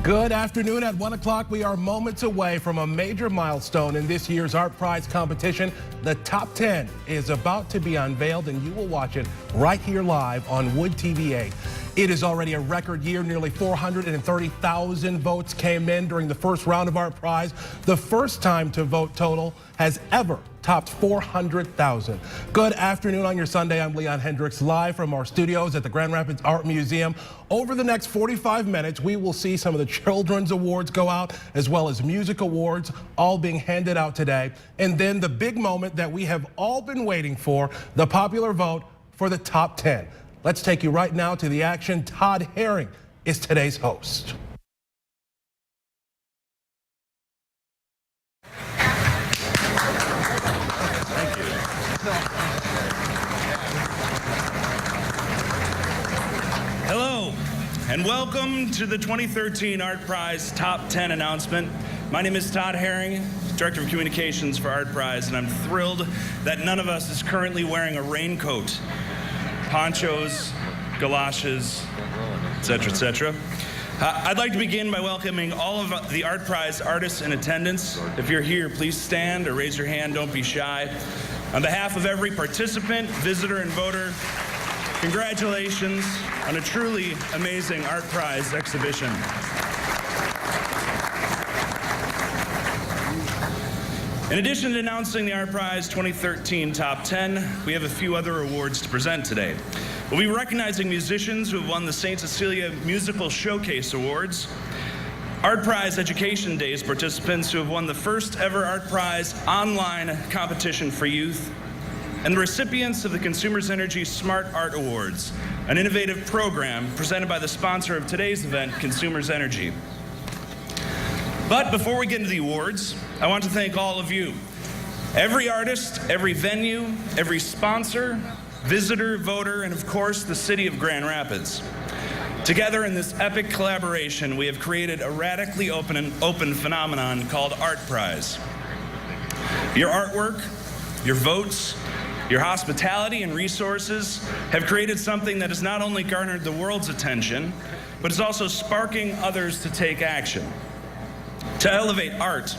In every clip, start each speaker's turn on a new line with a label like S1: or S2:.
S1: Good afternoon. At 1 o'clock, we are moments away from a major milestone in this year's ArtPrize competition. The top 10 is about to be unveiled, and you will watch it right here live on WOOD TV8. It is already a record year. Nearly 430,000 votes came in during the first round of ArtPrize. The first time to vote total has ever topped 400,000. Good afternoon on your Sunday. I'm Leon Hendricks, live from our studios at the Grand Rapids Art Museum. Over the next 45 minutes, we will see some of the children's awards go out, as well as music awards, all being handed out today. And then the big moment that we have all been waiting for, the popular vote for the top 10. Let's take you right now to the action. Todd Herring is today's host.
S2: Hello, and welcome to the 2013 ArtPrize Top 10 announcement. My name is Todd Herring, Director of Communications for ArtPrize, and I'm thrilled that none of us is currently wearing a raincoat, ponchos, galoshes, etc., etc. I'd like to begin by welcoming all of the ArtPrize artists in attendance. If you're here, please stand or raise your hand, don't be shy. On behalf of every participant, visitor, and voter, congratulations on a truly amazing ArtPrize exhibition. In addition to announcing the ArtPrize 2013 Top 10, we have a few other awards to present today. We'll be recognizing musicians who have won the St. Cecilia Musical Showcase Awards, ArtPrize Education Days participants who have won the first ever ArtPrize online competition for youth, and the recipients of the Consumers Energy Smart Art Awards, an innovative program presented by the sponsor of today's event, Consumers Energy. But before we get into the awards, I want to thank all of you. Every artist, every venue, every sponsor, visitor, voter, and of course, the city of Grand Rapids. Together in this epic collaboration, we have created a radically open phenomenon called ArtPrize. Your artwork, your votes, your hospitality and resources have created something that has not only garnered the world's attention, but is also sparking others to take action. To elevate art,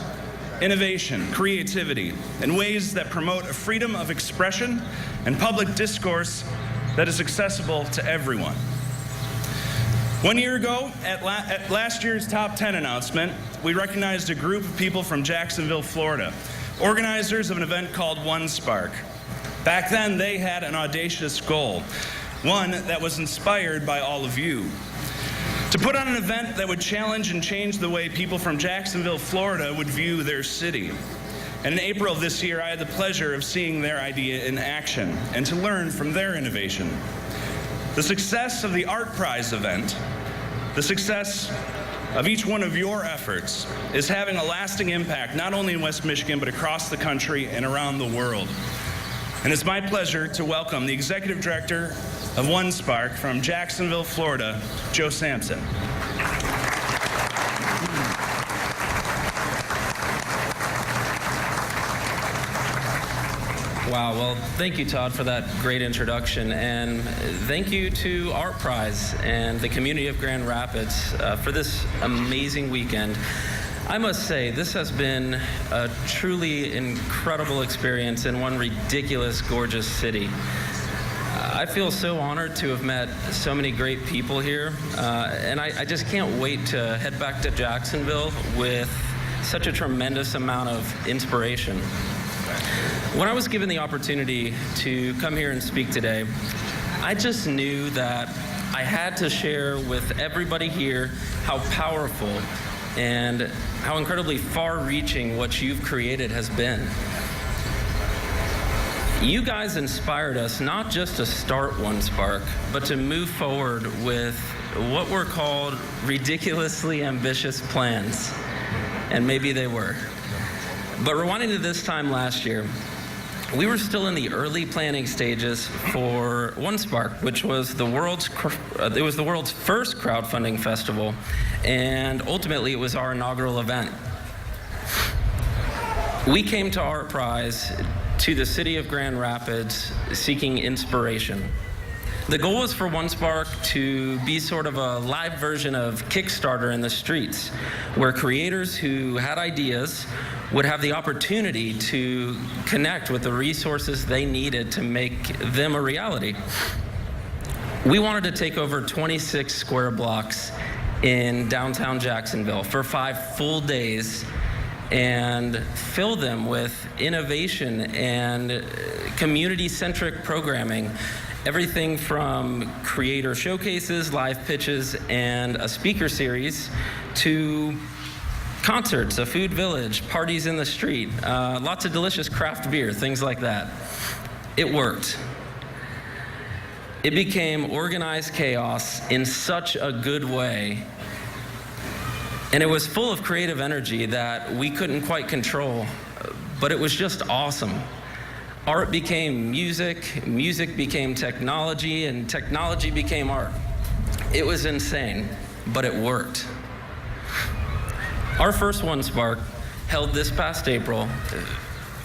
S2: innovation, creativity in ways that promote a freedom of expression and public discourse that is accessible to everyone. 1 year ago, at last year's Top 10 announcement, we recognized a group of people from Jacksonville, Florida, organizers of an event called OneSpark. Back then, they had an audacious goal, one that was inspired by all of you. To put on an event that would challenge and change the way people from Jacksonville, Florida would view their city. And in April of this year, I had the pleasure of seeing their idea in action and to learn from their innovation. The success of the ArtPrize event, the success of each one of your efforts, is having a lasting impact not only in West Michigan, but across the country and around the world. And it's my pleasure to welcome the Executive Director of OneSpark from Jacksonville, Florida, Joe Sampson.
S3: Wow, well, thank you, Todd, for that great introduction, and thank you to ArtPrize and the community of Grand Rapids for this amazing weekend. I must say, this has been a truly incredible experience in one ridiculous, gorgeous city. I feel so honored to have met so many great people here, and I just can't wait to head back to Jacksonville with such a tremendous amount of inspiration. When I was given the opportunity to come here and speak today, I just knew that I had to share with everybody here how powerful and how incredibly far-reaching what you've created has been. You guys inspired us not just to start OneSpark, but to move forward with what were called ridiculously ambitious plans. And maybe they were. But rewinding to this time last year, we were still in the early planning stages for OneSpark, which was the world's first crowdfunding festival, and ultimately it was our inaugural event. We came to ArtPrize to the city of Grand Rapids seeking inspiration. The goal was for OneSpark to be sort of a live version of Kickstarter in the streets, where creators who had ideas would have the opportunity to connect with the resources they needed to make them a reality. We wanted to take over 26 square blocks in downtown Jacksonville for 5 full days and fill them with innovation and community-centric programming. Everything from creator showcases, live pitches, and a speaker series to concerts, a food village, parties in the street, lots of delicious craft beer, things like that. It worked. It became organized chaos in such a good way. And it was full of creative energy that we couldn't quite control, but it was just awesome. Art became music, music became technology, and technology became art. It was insane, but it worked. Our first OneSpark, held this past April,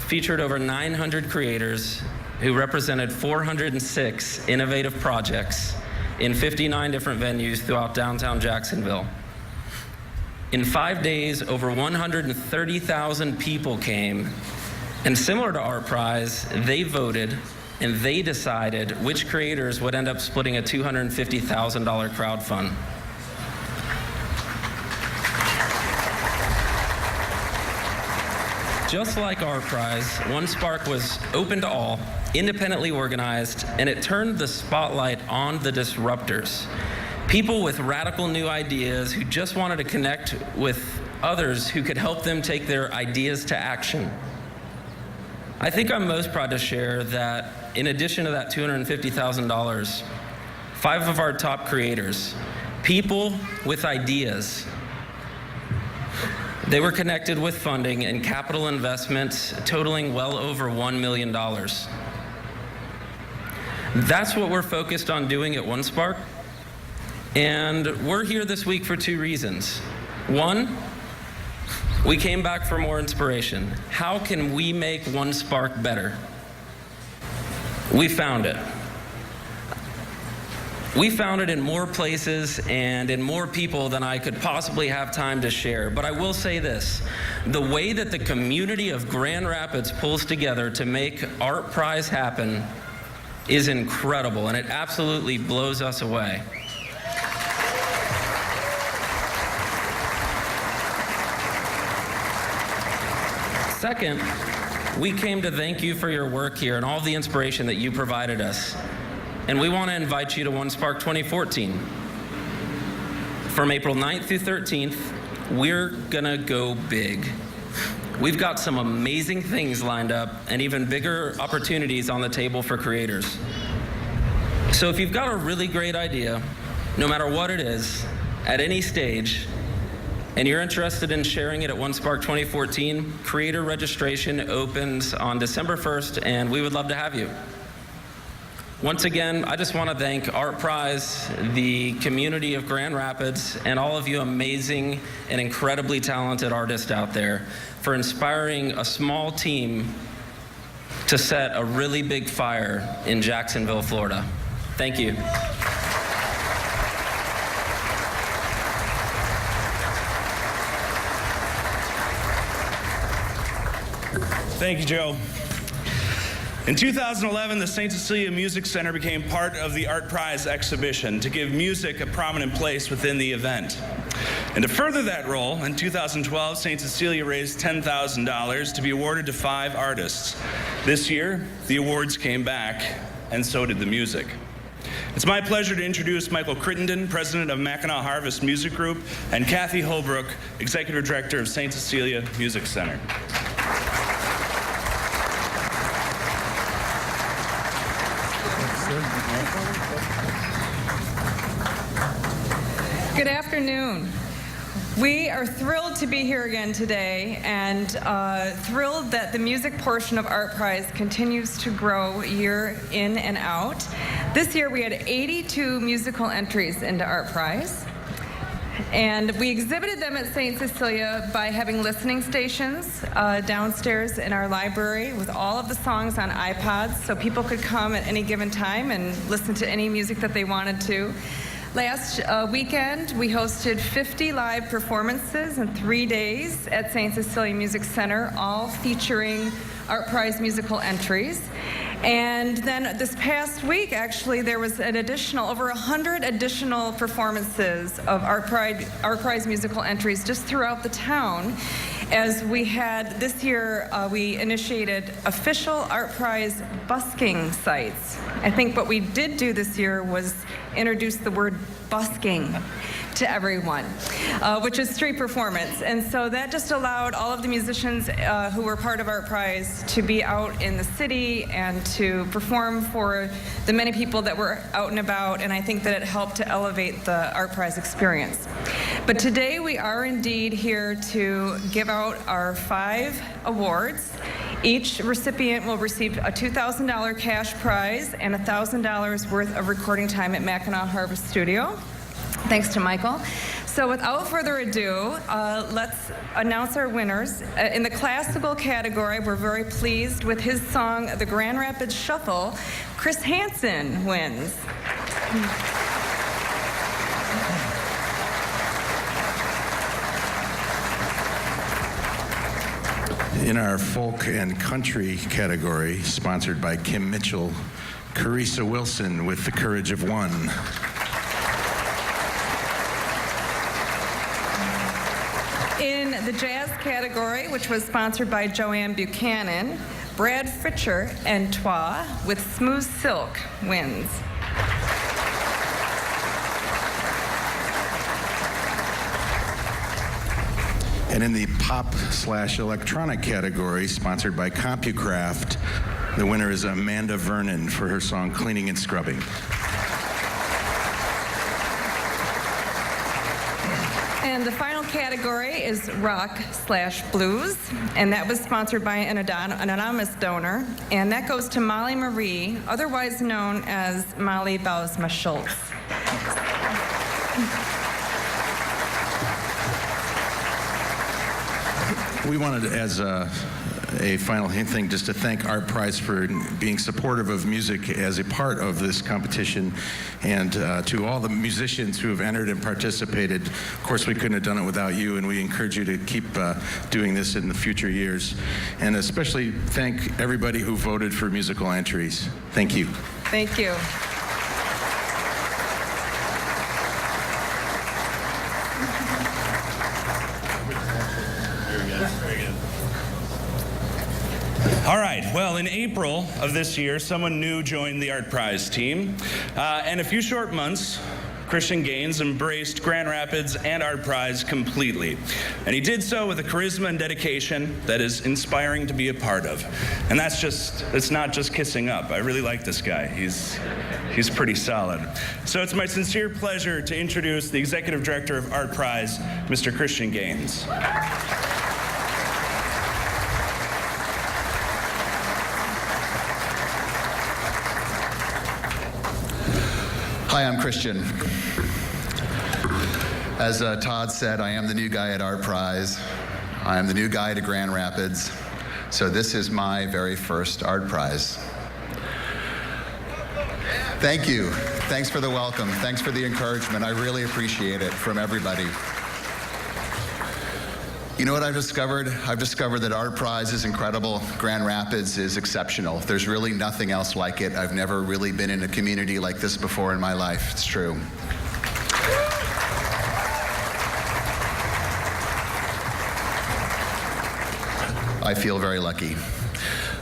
S3: featured over 900 creators who represented 406 innovative projects in 59 different venues throughout downtown Jacksonville. In 5 days, over 130,000 people came. And similar to ArtPrize, they voted and they decided which creators would end up splitting a $250,000 crowd fund. Just like ArtPrize, OneSpark was open to all, independently organized, and it turned the spotlight on the disruptors. People with radical new ideas who just wanted to connect with others who could help them take their ideas to action. I think I'm most proud to share that in addition to that $250,000, 5 of our top creators, people with ideas, they were connected with funding and capital investments totaling well over $1 million. That's what we're focused on doing at OneSpark. And we're here this week for 2 reasons. One, we came back for more inspiration. How can we make OneSpark better? We found it. We found it in more places and in more people than I could possibly have time to share. But I will say this, the way that the community of Grand Rapids pulls together to make ArtPrize happen is incredible, and it absolutely blows us away. Second, we came to thank you for your work here and all the inspiration that you provided us. And we want to invite you to OneSpark 2014. From April 9th through 13th, we're gonna go big. We've got some amazing things lined up and even bigger opportunities on the table for creators. So if you've got a really great idea, no matter what it is, at any stage, and you're interested in sharing it at OneSpark 2014, creator registration opens on December 1st, and we would love to have you. Once again, I just want to thank ArtPrize, the community of Grand Rapids, and all of you amazing and incredibly talented artists out there for inspiring a small team to set a really big fire in Jacksonville, Florida. Thank you.
S2: Thank you, Joe. In 2011, the St. Cecilia Music Center became part of the ArtPrize exhibition to give music a prominent place within the event. And to further that role, in 2012, St. Cecilia raised $10,000 to be awarded to 5 artists. This year, the awards came back, and so did the music. It's my pleasure to introduce Michael Crittenden, president of Mackinac Harvest Music Group, and Kathy Holbrook, executive director of St. Cecilia Music Center.
S4: Good afternoon. We are thrilled to be here again today and thrilled that the music portion of ArtPrize continues to grow year in and out. This year we had 82 musical entries into ArtPrize. And we exhibited them at St. Cecilia by having listening stations downstairs in our library with all of the songs on iPods, so people could come at any given time and listen to any music that they wanted to. Last weekend, we hosted 50 live performances in 3 days at St. Cecilia Music Center, all featuring ArtPrize musical entries. And then this past week, actually, there was an additional, over 100 additional performances of ArtPrize musical entries just throughout the town. As we had, this year, we initiated official ArtPrize busking sites. I think what we did do this year was introduce the word busking to everyone, which is street performance. And so that just allowed all of the musicians who were part of ArtPrize to be out in the city and to perform for the many people that were out and about, and I think that it helped to elevate the ArtPrize experience. But today we are indeed here to give out our 5 awards. Each recipient will receive a $2,000 cash prize and $1,000 worth of recording time at Mackinac Harbor Studio. Thanks to Michael. So without further ado, let's announce our winners. In the classical category, we're very pleased with his song, The Grand Rapids Shuffle. Chris Hansen wins.
S5: In our folk and country category, sponsored by Kim Mitchell, Carissa Wilson with The Courage of One.
S4: In the jazz category, which was sponsored by Joanne Buchanan, Brad Fritcher and Twa with Smooth Silk wins.
S5: And in the pop/electronic category, sponsored by CompuCraft, the winner is Amanda Vernon for her song Cleaning and Scrubbing.
S4: And the final category is rock/blues, and that was sponsored by an anonymous donor, and that goes to Molly Marie, otherwise known as Molly Bausma Schultz.
S5: We wanted, as a final thing, just to thank ArtPrize for being supportive of music as a part of this competition, and to all the musicians who have entered and participated. Of course, we couldn't have done it without you, and we encourage you to keep doing this in the future years. And especially thank everybody who voted for musical entries. Thank you.
S4: Thank you.
S2: All right, well, in April of this year, someone new joined the ArtPrize team. And a few short months, Christian Gaines embraced Grand Rapids and ArtPrize completely. And he did so with a charisma and dedication that is inspiring to be a part of. And it's not just kissing up. I really like this guy. He's pretty solid. So it's my sincere pleasure to introduce the Executive Director of ArtPrize, Mr. Christian Gaines.
S6: Hi, I'm Christian. As Todd said, I am the new guy at ArtPrize. I am the new guy to Grand Rapids. So this is my very first ArtPrize. Thank you. Thanks for the welcome. Thanks for the encouragement. I really appreciate it from everybody. You know what I've discovered? I've discovered that ArtPrize is incredible. Grand Rapids is exceptional. There's really nothing else like it. I've never really been in a community like this before in my life. It's true. I feel very lucky.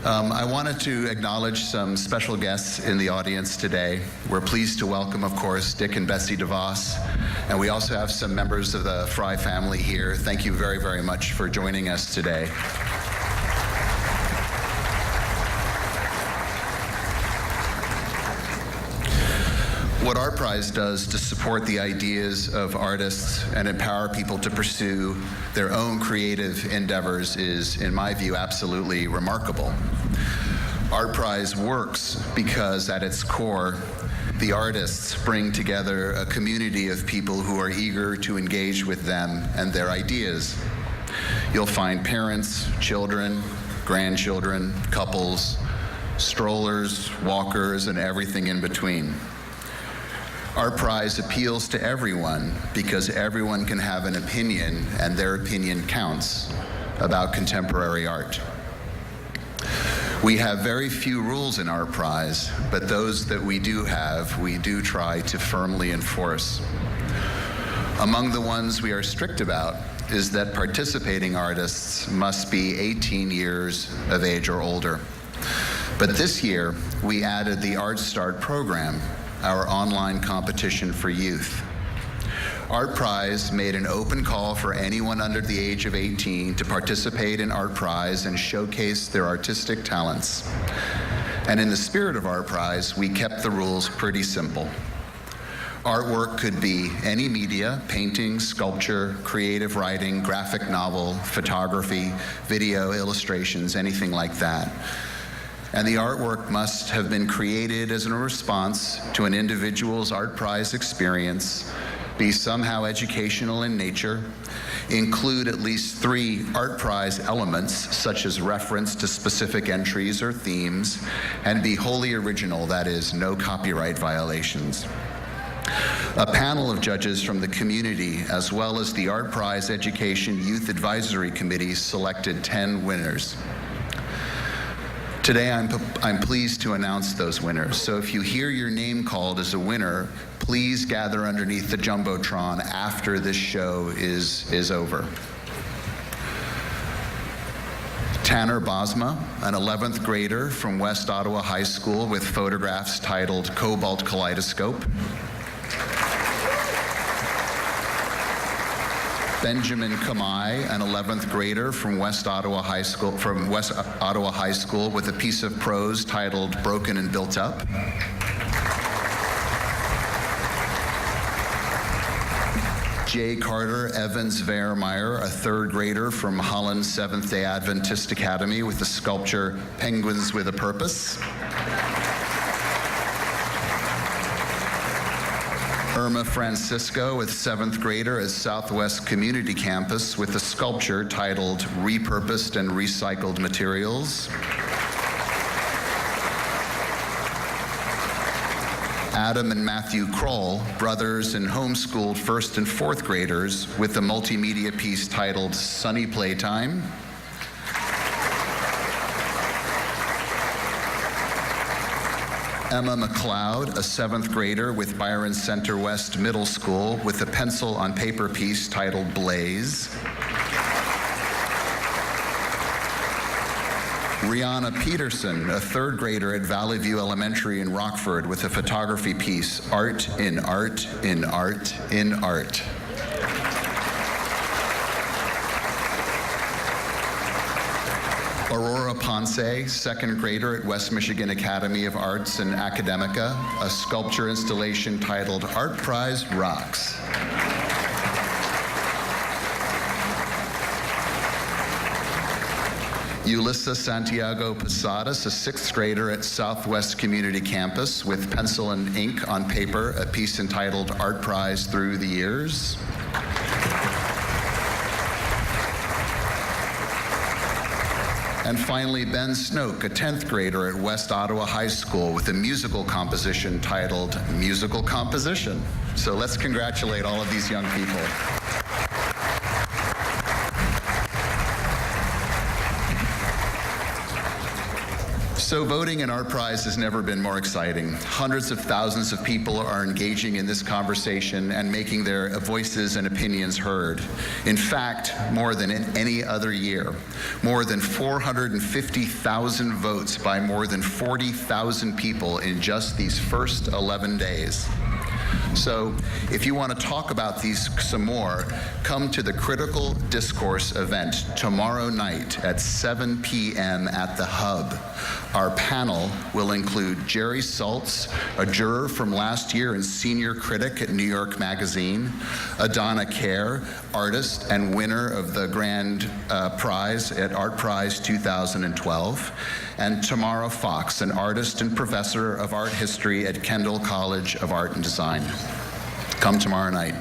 S6: I wanted to acknowledge some special guests in the audience today. We're pleased to welcome, of course, Dick and Bessie DeVos, and we also have some members of the Fry family here. Thank you very, very much for joining us today. What ArtPrize does to support the ideas of artists and empower people to pursue their own creative endeavors is, in my view, absolutely remarkable. ArtPrize works because at its core, The artists bring together a community of people who are eager to engage with them and their ideas. You'll find parents, children, grandchildren, couples, strollers, walkers, and everything in between. ArtPrize appeals to everyone because everyone can have an opinion, and their opinion counts about contemporary art. We have very few rules in ArtPrize, but those that we do have, we do try to firmly enforce. Among the ones we are strict about is that participating artists must be 18 years of age or older. But this year, we added the Art Start program, our online competition for youth. ArtPrize made an open call for anyone under the age of 18 to participate in ArtPrize and showcase their artistic talents. And in the spirit of ArtPrize, we kept the rules pretty simple. Artwork could be any media: painting, sculpture, creative writing, graphic novel, photography, video, illustrations, anything like that. And the artwork must have been created as a response to an individual's ArtPrize experience, be somehow educational in nature, include at least 3 ArtPrize elements, such as reference to specific entries or themes, and be wholly original, that is, no copyright violations. A panel of judges from the community, as well as the ArtPrize Education Youth Advisory Committee, selected 10 winners. Today, I'm pleased to announce those winners. So if you hear your name called as a winner, please gather underneath the Jumbotron after this show is over. Tanner Bosma, an 11th grader from West Ottawa High School with photographs titled Cobalt Kaleidoscope. Benjamin Kamai, an 11th grader from West Ottawa High School with a piece of prose titled Broken and Built Up. Jay Carter Evans Vermeyer, a 3rd grader from Holland Seventh-day Adventist Academy with the sculpture Penguins with a Purpose. Irma Francisco, with 7th grader at Southwest Community Campus with a sculpture titled Repurposed and Recycled Materials. Adam and Matthew Kroll, brothers and homeschooled 1st and 4th graders with a multimedia piece titled Sunny Playtime. Emma McLeod, a 7th grader with Byron Center West Middle School with a pencil on paper piece titled Blaze. Rihanna Peterson, a 3rd grader at Valley View Elementary in Rockford with a photography piece, Art in Art in Art in Art. Aurora Ponce, 2nd grader at West Michigan Academy of Arts and Academica, a sculpture installation titled ArtPrize Rocks. Ulissa Santiago Posadas, a 6th grader at Southwest Community Campus with pencil and ink on paper, a piece entitled ArtPrize Through the Years. And finally, Ben Snoke, a 10th grader at West Ottawa High School with a musical composition titled Musical Composition. So let's congratulate all of these young people. So voting in ArtPrize has never been more exciting. Hundreds of thousands of people are engaging in this conversation and making their voices and opinions heard. In fact, more than in any other year, more than 450,000 votes by more than 40,000 people in just these first 11 days. So if you want to talk about these some more, come to the Critical Discourse event tomorrow night at 7 p.m. at the Hub. Our panel will include Jerry Saltz, a juror from last year and senior critic at New York Magazine, Adana Kerr, artist and winner of the grand prize at ArtPrize 2012, and Tamara Fox, an artist and professor of art history at Kendall College of Art and Design. Come tomorrow night.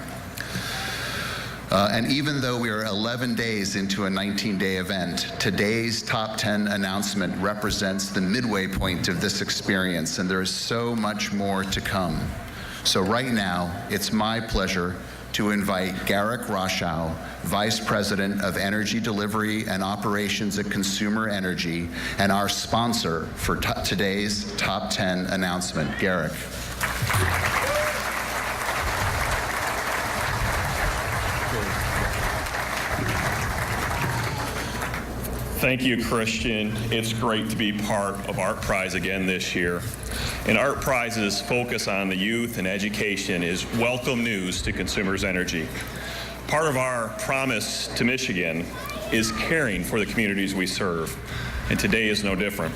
S6: And even though we are 11 days into a 19-day event, today's top 10 announcement represents the midway point of this experience, and there is so much more to come. So right now, it's my pleasure to invite Garrick Roschow, Vice President of Energy Delivery and Operations at Consumer Energy, and our sponsor for today's top 10 announcement. Garrick.
S7: Thank you, Christian. It's great to be part of ArtPrize again this year. And ArtPrize's focus on the youth and education is welcome news to Consumers Energy. Part of our promise to Michigan is caring for the communities we serve, and today is no different.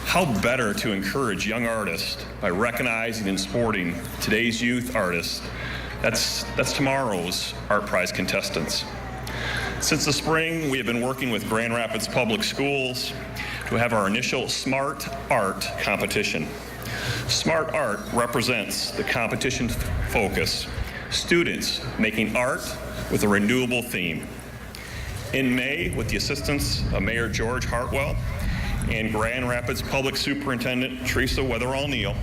S7: How better to encourage young artists by recognizing and supporting today's youth artists? That's tomorrow's ArtPrize contestants. Since the spring, we have been working with Grand Rapids Public Schools to have our initial Smart Art competition. Smart Art represents the competition focus, students making art with a renewable theme. In May, with the assistance of Mayor George Hartwell and Grand Rapids Public Superintendent Teresa Weatherall-Neal,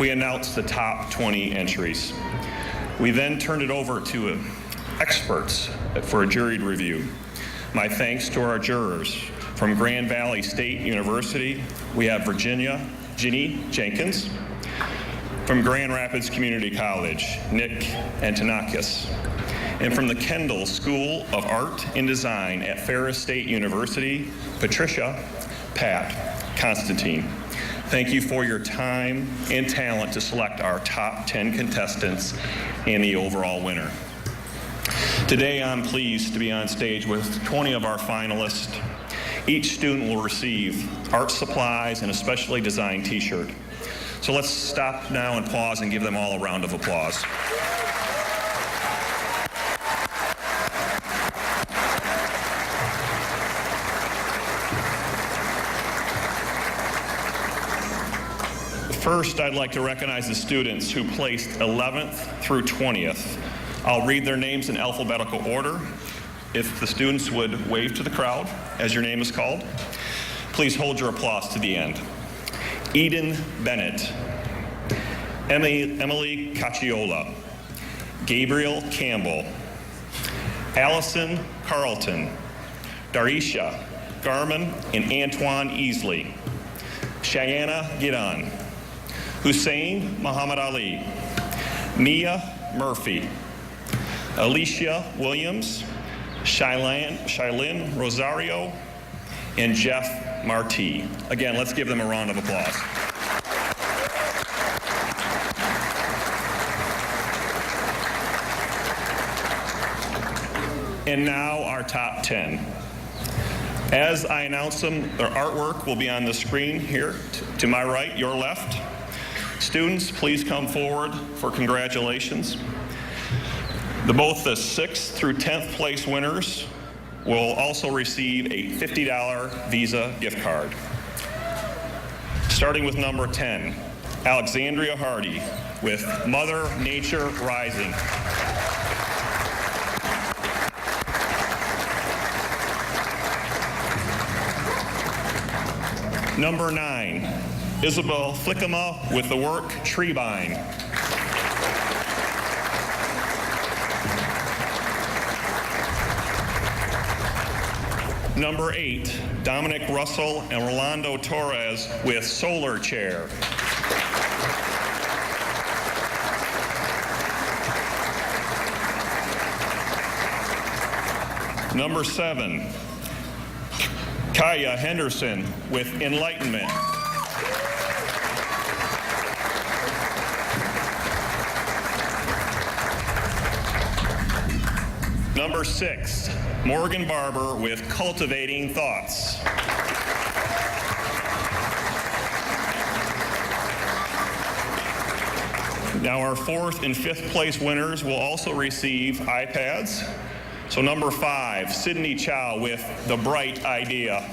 S7: we announced the top 20 entries. We then turned it over to experts for a juried review. My thanks to our jurors. From Grand Valley State University, we have Ginny Jenkins. From Grand Rapids Community College, Nick Antonakis. And from the Kendall School of Art and Design at Ferris State University, Pat Constantine. Thank you for your time and talent to select our top 10 contestants and the overall winner. Today, I'm pleased to be on stage with 20 of our finalists. Each student will receive art supplies and a specially designed t-shirt. So let's stop now and pause and give them all a round of applause. First, I'd like to recognize the students who placed 11th through 20th. I'll read their names in alphabetical order. If the students would wave to the crowd as your name is called, please hold your applause to the end. Eden Bennett, Emily Cacciola, Gabriel Campbell, Allison Carlton, Darisha Garman and Antoine Easley, Cheyenne Gidan, Hussein Muhammad Ali, Mia Murphy, Alicia Williams, Shylin Rosario, and Jeff Marti. Again, let's give them a round of applause. And now our top 10. As I announce them, their artwork will be on the screen here to my right, your left. Students, please come forward for congratulations. Both the 6th through 10th place winners will also receive a $50 Visa gift card. Starting with number 10, Alexandria Hardy with Mother Nature Rising. Number 9, Isabel Flickema with the work Treebine. Number 8, Dominic Russell and Rolando Torres with Solar Chair. Number 7, Kaya Henderson with Enlightenment. Number 6, Morgan Barber with Cultivating Thoughts. Now our 4th and 5th place winners will also receive iPads. So number 5, Sydney Chow with The Bright Idea.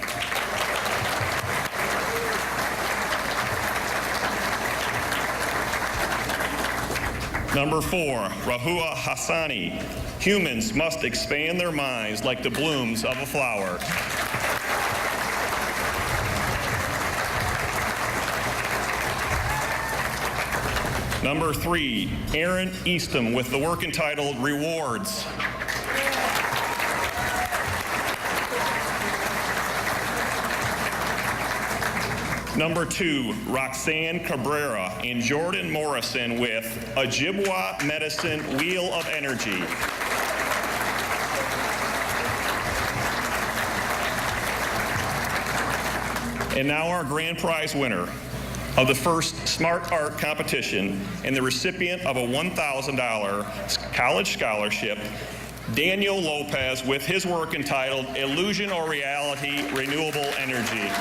S7: Number 4, Rahua Hassani. Humans must expand their minds like the blooms of a flower. Number 3, Aaron Eastham with the work entitled Rewards. Number 2, Roxanne Cabrera and Jordan Morrison with Ojibwa Medicine Wheel of Energy. And now our grand prize winner of the first Smart Art competition and the recipient of a $1,000 college scholarship, Daniel Lopez with his work entitled Illusion or Reality, Renewable Energy.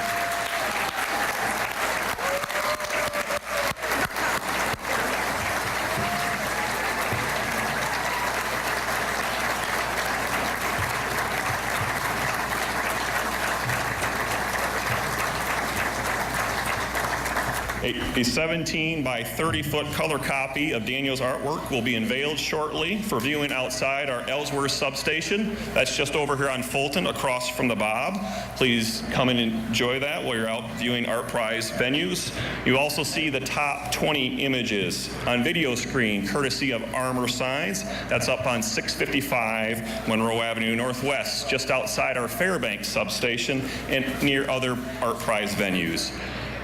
S7: A 17 by 30 foot color copy of Daniel's artwork will be unveiled shortly for viewing outside our Ellsworth substation. That's just over here on Fulton across from the Bob. Please come and enjoy that while you're out viewing ArtPrize venues. You also see the top 20 images on video screen courtesy of Armor Signs. That's up on 655 Monroe Avenue Northwest, just outside our Fairbanks substation and near other ArtPrize venues.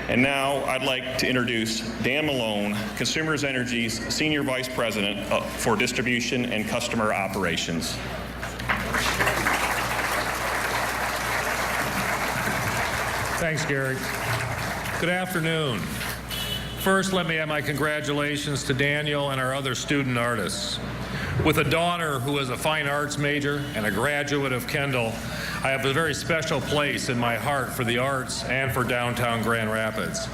S7: And now I'd like to introduce Dan Malone, Consumers Energy's Senior Vice President for Distribution and Customer Operations.
S8: Thanks, Gary. Good afternoon. First, let me add my congratulations to Daniel and our other student artists. With a daughter who is a fine arts major and a graduate of Kendall, I have a very special place in my heart for the arts and for downtown Grand Rapids.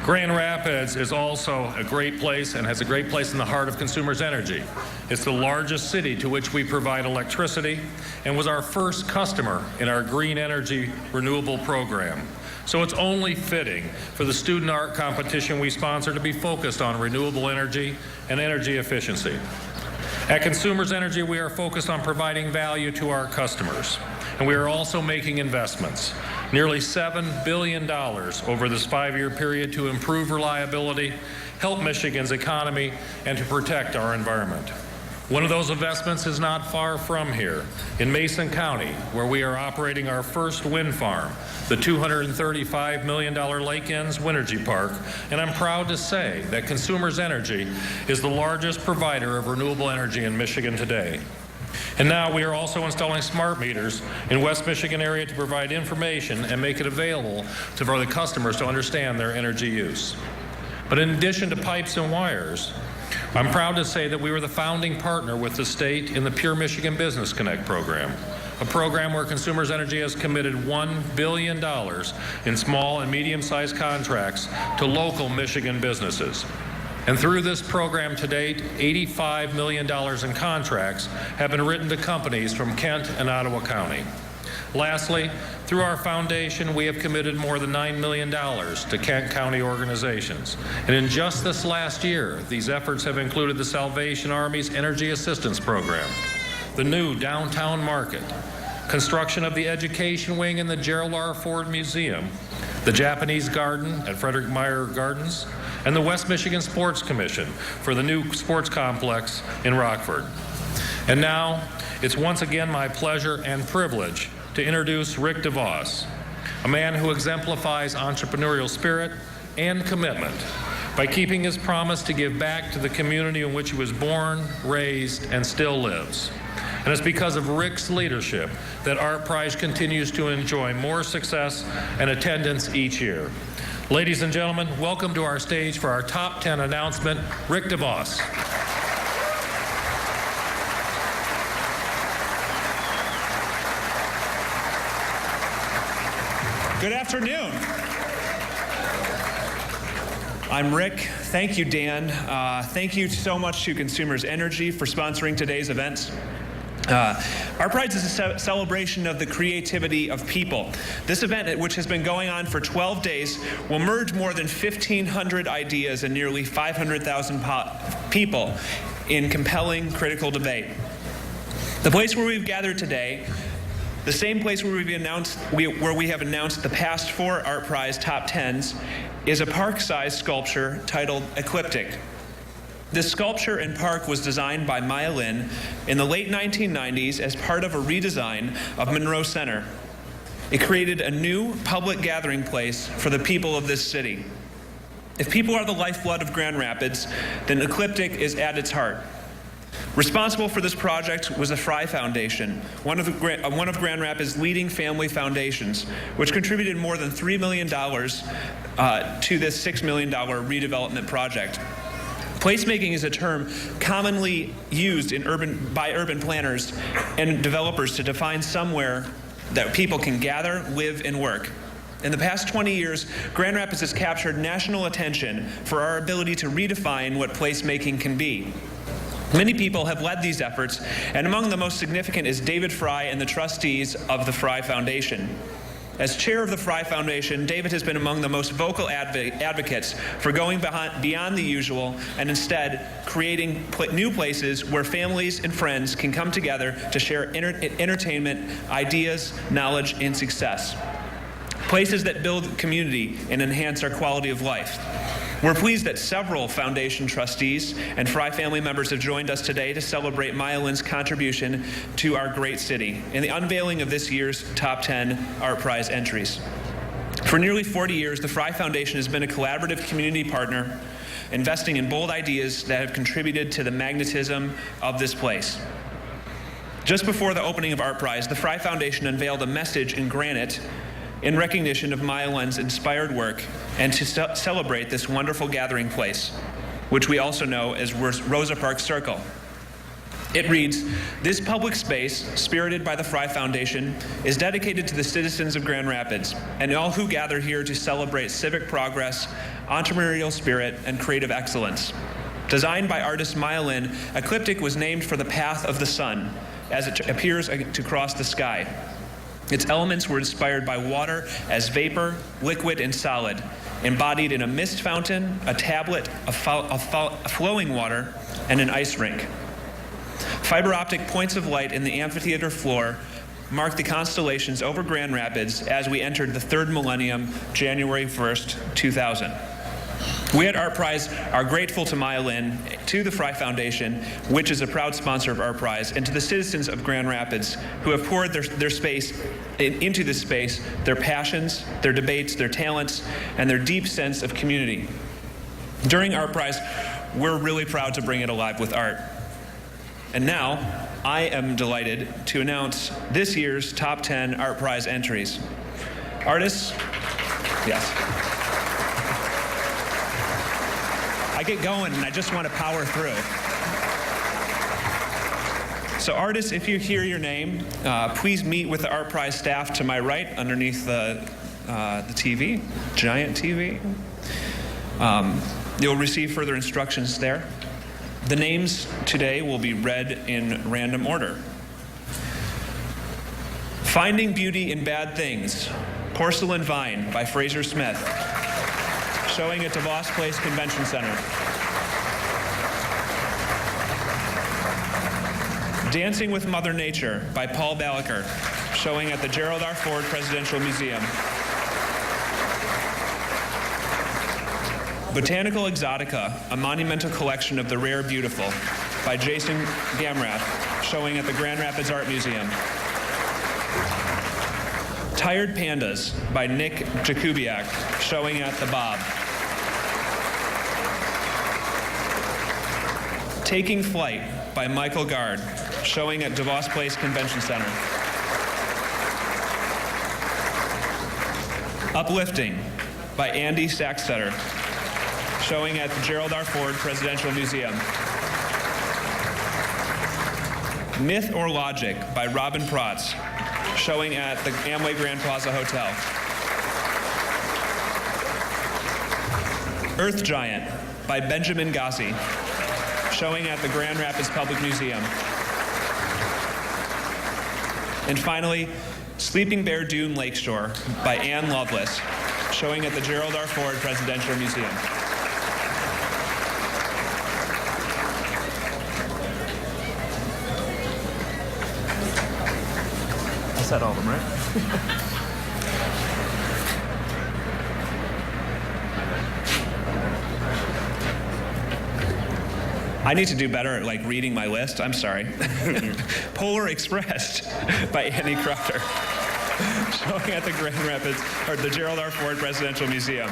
S8: Grand Rapids is also a great place and has a great place in the heart of Consumers Energy. It's the largest city to which we provide electricity and was our first customer in our green energy renewable program. So it's only fitting for the student art competition we sponsor to be focused on renewable energy and energy efficiency. At Consumers Energy, we are focused on providing value to our customers, and we are also making investments, nearly $7 billion over this 5-year period to improve reliability, help Michigan's economy, and to protect our environment. One of those investments is not far from here, in Mason County, where we are operating our first wind farm, the $235 million Lake Ends Wintergy Park, and I'm proud to say that Consumers Energy is the largest provider of renewable energy in Michigan today. And now we are also installing smart meters in West Michigan area to provide information and make it available for the customers to understand their energy use. But in addition to pipes and wires, I'm proud to say that we were the founding partner with the state in the Pure Michigan Business Connect program, a program where Consumers Energy has committed $1 billion in small and medium-sized contracts to local Michigan businesses. And through this program to date, $85 million in contracts have been written to companies from Kent and Ottawa County. Lastly, through our foundation, we have committed more than $9 million to Kent County organizations. And in just this last year, these efforts have included the Salvation Army's Energy Assistance Program, the new downtown market, construction of the education wing in the Gerald R. Ford Museum, the Japanese Garden at Frederick Meyer Gardens, and the West Michigan Sports Commission for the new sports complex in Rockford. And now, it's once again my pleasure and privilege to introduce Rick DeVos, a man who exemplifies entrepreneurial spirit and commitment by keeping his promise to give back to the community in which he was born, raised, and still lives. And it's because of Rick's leadership that ArtPrize continues to enjoy more success and attendance each year. Ladies and gentlemen, welcome to our stage for our top 10 announcement, Rick DeVos.
S9: Good afternoon. I'm Rick. Thank you, Dan. Thank you so much to Consumers Energy for sponsoring today's event. ArtPrize is a celebration of the creativity of people. This event, which has been going on for 12 days, will merge more than 1,500 ideas and nearly 500,000 people in compelling, critical debate. The place where we've gathered today, the same place where we have announced the past 4 ArtPrize top 10s, is a park-sized sculpture titled Ecliptic. This sculpture and park was designed by Maya Lin in the late 1990s as part of a redesign of Monroe Center. It created a new public gathering place for the people of this city. If people are the lifeblood of Grand Rapids, then Ecliptic is at its heart. Responsible for this project was the Fry Foundation, one of Grand Rapids' leading family foundations, which contributed more than $3 million to this $6 million redevelopment project. Placemaking is a term commonly used by urban planners and developers to define somewhere that people can gather, live, and work. In the past 20 years, Grand Rapids has captured national attention for our ability to redefine what placemaking can be. Many people have led these efforts, and among the most significant is David Fry and the trustees of the Fry Foundation. As chair of the Fry Foundation, David has been among the most vocal advocates for going beyond the usual and instead creating new places where families and friends can come together to share entertainment, ideas, knowledge, and success. Places that build community and enhance our quality of life. We're pleased that several Foundation trustees and Fry family members have joined us today to celebrate Maya Lin's contribution to our great city in the unveiling of this year's top 10 ArtPrize entries. For nearly 40 years, the Fry Foundation has been a collaborative community partner, investing in bold ideas that have contributed to the magnetism of this place. Just before the opening of ArtPrize, the Fry Foundation unveiled a message in granite in recognition of Maya Lin's inspired work and to celebrate this wonderful gathering place, which we also know as Rosa Parks Circle. It reads, "This public space, spirited by the Fry Foundation, is dedicated to the citizens of Grand Rapids and all who gather here to celebrate civic progress, entrepreneurial spirit, and creative excellence. Designed by artist Maya Lin, Ecliptic was named for the path of the sun as it appears to cross the sky. Its elements were inspired by water as vapor, liquid, and solid, embodied in a mist fountain, a tablet, flowing water, and an ice rink. Fiber optic points of light in the amphitheater floor mark the constellations over Grand Rapids as we entered the third millennium, January 1st, 2000. We at ArtPrize are grateful to Maya Lin, to the Fry Foundation, which is a proud sponsor of ArtPrize, and to the citizens of Grand Rapids who have poured their space into this space, their passions, their debates, their talents, and their deep sense of community. During ArtPrize, we're really proud to bring it alive with art. And now, I am delighted to announce this year's top 10 ArtPrize entries. Artists, yes. I get going and I just want to power through. So artists, if you hear your name, please meet with the ArtPrize staff to my right underneath the TV, giant TV. You'll receive further instructions there. The names today will be read in random order. Finding Beauty in Bad Things, Porcelain Vine by Fraser Smith, showing at DeVos Place Convention Center. Dancing with Mother Nature by Paul Balaker, showing at the Gerald R. Ford Presidential Museum. Botanical Exotica, a monumental collection of the rare beautiful, by Jason Gamrath, showing at the Grand Rapids Art Museum. Tired Pandas by Nick Jakubiak, showing at the Bob. Taking Flight by Michael Gard, showing at DeVos Place Convention Center. Uplifting by Andy Sackstetter, showing at the Gerald R. Ford Presidential Museum. Myth or Logic by Robin Protz, showing at the Amway Grand Plaza Hotel. Earth Giant by Benjamin Gassi, showing at the Grand Rapids Public Museum. And finally, Sleeping Bear Dune Lakeshore by Anne Lovelace, showing at the Gerald R. Ford Presidential Museum.
S2: I said all of them, right? I need to do better at reading my list. I'm sorry. Polar Express by Annie Crowder, showing at the Grand Rapids, or the Gerald R. Ford Presidential Museum.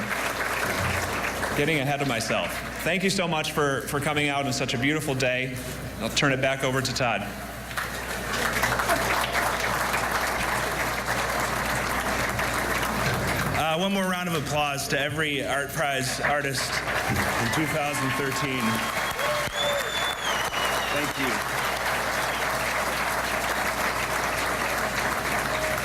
S2: Getting ahead of myself. Thank you so much for coming out on such a beautiful day. I'll turn it back over to Todd. One more round of applause to every ArtPrize artist in 2013. Thank you.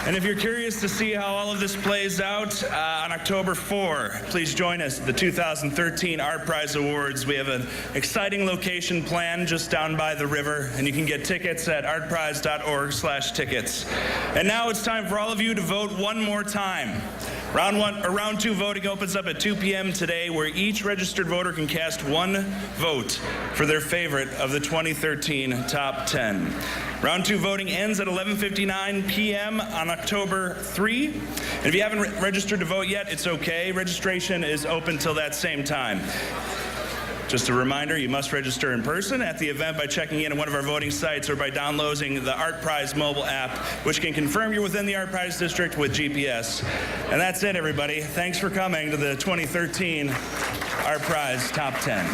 S2: And if you're curious to see how all of this plays out, on October 4, please join us at the 2013 ArtPrize Awards. We have an exciting location planned just down by the river, and you can get tickets at artprize.org/tickets. And now it's time for all of you to vote one more time. Round 2 voting opens up at 2 p.m. today, where each registered voter can cast one vote for their favorite of the 2013 top 10. Round 2 voting ends at 11:59 p.m. on October 3. And if you haven't registered to vote yet, it's okay. Registration is open till that same time. Just a reminder, you must register in person at the event by checking in at one of our voting sites or by downloading the ArtPrize mobile app, which can confirm you're within the ArtPrize district with GPS. And that's it, everybody. Thanks for coming to the 2013 ArtPrize Top 10.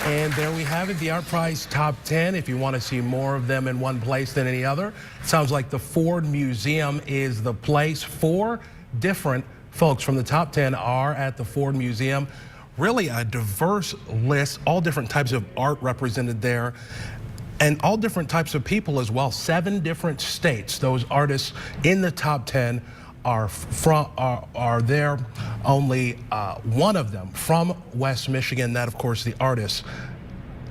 S1: And there we have it, the ArtPrize Top 10. If you want to see more of them in one place than any other, it sounds like the Ford Museum is the place. 4 different folks from the top 10 are at the Ford Museum. Really a diverse list, all different types of art represented there, and all different types of people as well. 7 different states. Those artists in the top 10 are there. Only one of them from West Michigan. That, of course, the artist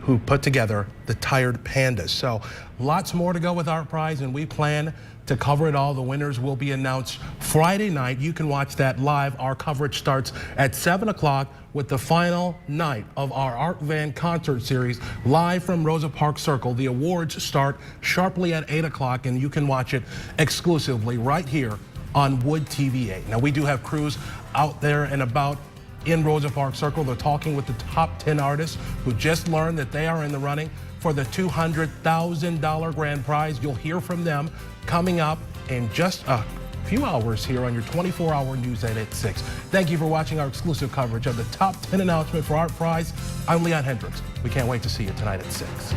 S1: who put together the Tired Pandas. So lots more to go with ArtPrize, and we plan to cover it all. The winners will be announced Friday night. You can watch that live. Our coverage starts at 7 o'clock with the final night of our Art Van concert series live from Rosa Parks Circle. The awards start sharply at 8 o'clock, and you can watch it exclusively right here on WOOD TV8. Now, we do have crews out there and about in Rosa Parks Circle. They're talking with the top 10 artists who just learned that they are in the running for the $200,000 grand prize. You'll hear from them coming up in just a few hours here on your 24-hour news at 6. Thank you for watching our exclusive coverage of the top 10 announcement for ArtPrize. I'm Leon Hendricks. We can't wait to see you tonight at 6.